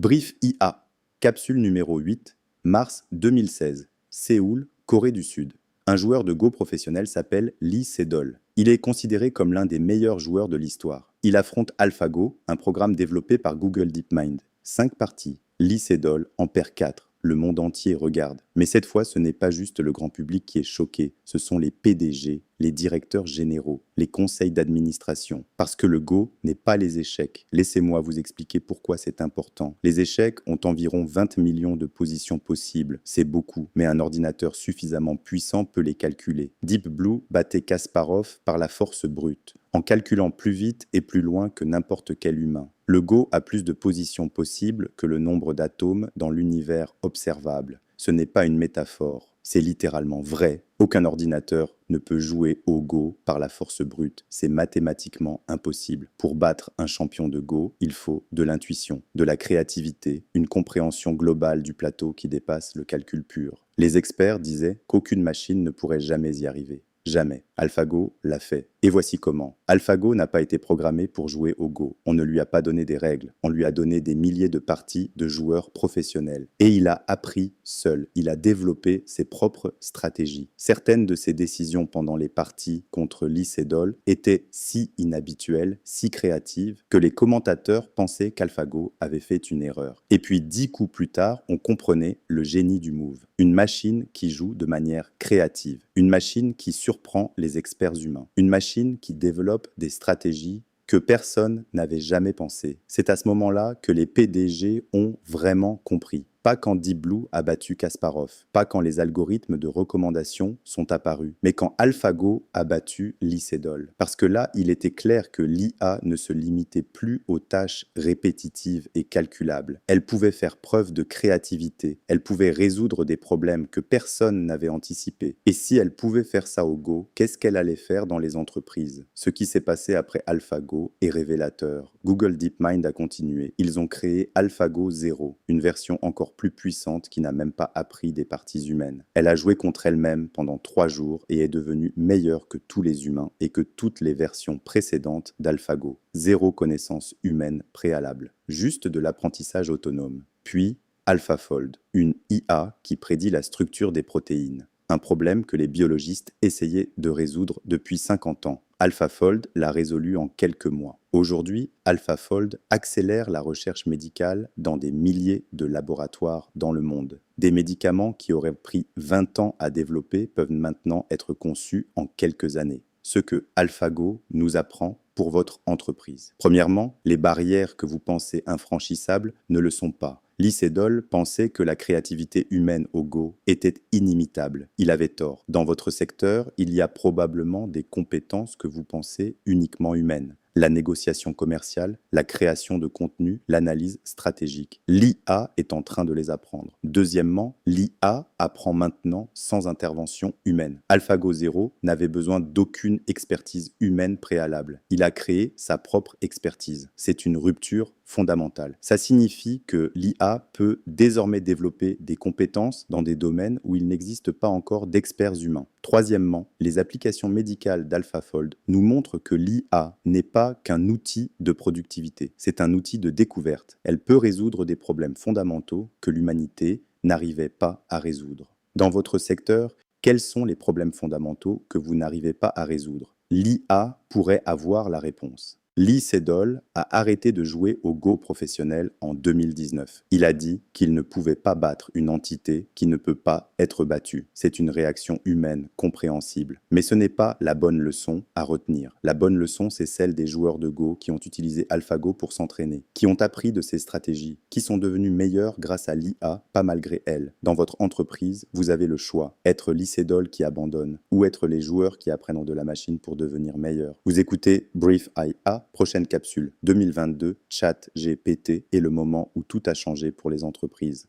Brief IA, capsule numéro 8, mars 2016, Séoul, Corée du Sud. Un joueur de Go professionnel s'appelle Lee Sedol. Il est considéré comme l'un des meilleurs joueurs de l'histoire. Il affronte AlphaGo, un programme développé par Google DeepMind. 5 parties. Lee Sedol en perd 4. Le monde entier regarde. Mais cette fois, ce n'est pas juste le grand public qui est choqué, ce sont les PDG, les directeurs généraux, les conseils d'administration. Parce que le Go n'est pas les échecs. Laissez-moi vous expliquer pourquoi c'est important. Les échecs ont environ 20 millions de positions possibles. C'est beaucoup, mais un ordinateur suffisamment puissant peut les calculer. Deep Blue battait Kasparov par la force brute, en calculant plus vite et plus loin que n'importe quel humain. Le Go a plus de positions possibles que le nombre d'atomes dans l'univers observable. Ce n'est pas une métaphore, c'est littéralement vrai. Aucun ordinateur ne peut jouer au Go par la force brute. C'est mathématiquement impossible. Pour battre un champion de Go, il faut de l'intuition, de la créativité, une compréhension globale du plateau qui dépasse le calcul pur. Les experts disaient qu'aucune machine ne pourrait jamais y arriver. Jamais. AlphaGo l'a fait. Et voici comment. AlphaGo n'a pas été programmé pour jouer au Go. On ne lui a pas donné des règles. On lui a donné des milliers de parties de joueurs professionnels. Et il a appris seul. Il a développé ses propres stratégies. Certaines de ses décisions pendant les parties contre Lee Sedol étaient si inhabituelles, si créatives, que les commentateurs pensaient qu'AlphaGo avait fait une erreur. Et puis 10 coups plus tard, on comprenait le génie du move. Une machine qui joue de manière créative. Une machine qui surprend les experts humains. Une machine qui développe des stratégies que personne n'avait jamais pensé. C'est à ce moment-là que les PDG ont vraiment compris. Pas quand Deep Blue a battu Kasparov, pas quand les algorithmes de recommandation sont apparus, mais quand AlphaGo a battu Lee Sedol. Parce que là, il était clair que l'IA ne se limitait plus aux tâches répétitives et calculables. Elle pouvait faire preuve de créativité, elle pouvait résoudre des problèmes que personne n'avait anticipés. Et si elle pouvait faire ça au Go, qu'est-ce qu'elle allait faire dans les entreprises? Ce qui s'est passé après AlphaGo est révélateur. Google DeepMind a continué. Ils ont créé AlphaGo 0, une version encore plus puissante qui n'a même pas appris des parties humaines. Elle a joué contre elle-même pendant 3 jours et est devenue meilleure que tous les humains et que toutes les versions précédentes d'AlphaGo. Zéro connaissance humaine préalable, juste de l'apprentissage autonome. Puis, AlphaFold, une IA qui prédit la structure des protéines. Un problème que les biologistes essayaient de résoudre depuis 50 ans. AlphaFold l'a résolu en quelques mois. Aujourd'hui, AlphaFold accélère la recherche médicale dans des milliers de laboratoires dans le monde. Des médicaments qui auraient pris 20 ans à développer peuvent maintenant être conçus en quelques années. Ce que AlphaGo nous apprend pour votre entreprise. Premièrement, les barrières que vous pensez infranchissables ne le sont pas. Lee Sedol pensait que la créativité humaine au Go était inimitable. Il avait tort. Dans votre secteur, il y a probablement des compétences que vous pensez uniquement humaines. La négociation commerciale, la création de contenu, l'analyse stratégique. L'IA est en train de les apprendre. Deuxièmement, l'IA apprend maintenant sans intervention humaine. AlphaGo 0 n'avait besoin d'aucune expertise humaine préalable. Il a créé sa propre expertise. C'est une rupture fondamentale. Ça signifie que l'IA peut désormais développer des compétences dans des domaines où il n'existe pas encore d'experts humains. Troisièmement, les applications médicales d'AlphaFold nous montrent que l'IA n'est pas qu'un outil de productivité, c'est un outil de découverte. Elle peut résoudre des problèmes fondamentaux que l'humanité n'arrivait pas à résoudre. Dans votre secteur, quels sont les problèmes fondamentaux que vous n'arrivez pas à résoudre? L'IA pourrait avoir la réponse. Lee Sedol a arrêté de jouer au Go professionnel en 2019. Il a dit qu'il ne pouvait pas battre une entité qui ne peut pas être battue. C'est une réaction humaine, compréhensible. Mais ce n'est pas la bonne leçon à retenir. La bonne leçon, c'est celle des joueurs de Go qui ont utilisé AlphaGo pour s'entraîner, qui ont appris de ces stratégies, qui sont devenus meilleurs grâce à l'IA, pas malgré elle. Dans votre entreprise, vous avez le choix. Être Lee Sedol qui abandonne, ou être les joueurs qui apprennent de la machine pour devenir meilleurs. Vous écoutez Brief IA. Prochaine capsule, 2022, ChatGPT est le moment où tout a changé pour les entreprises.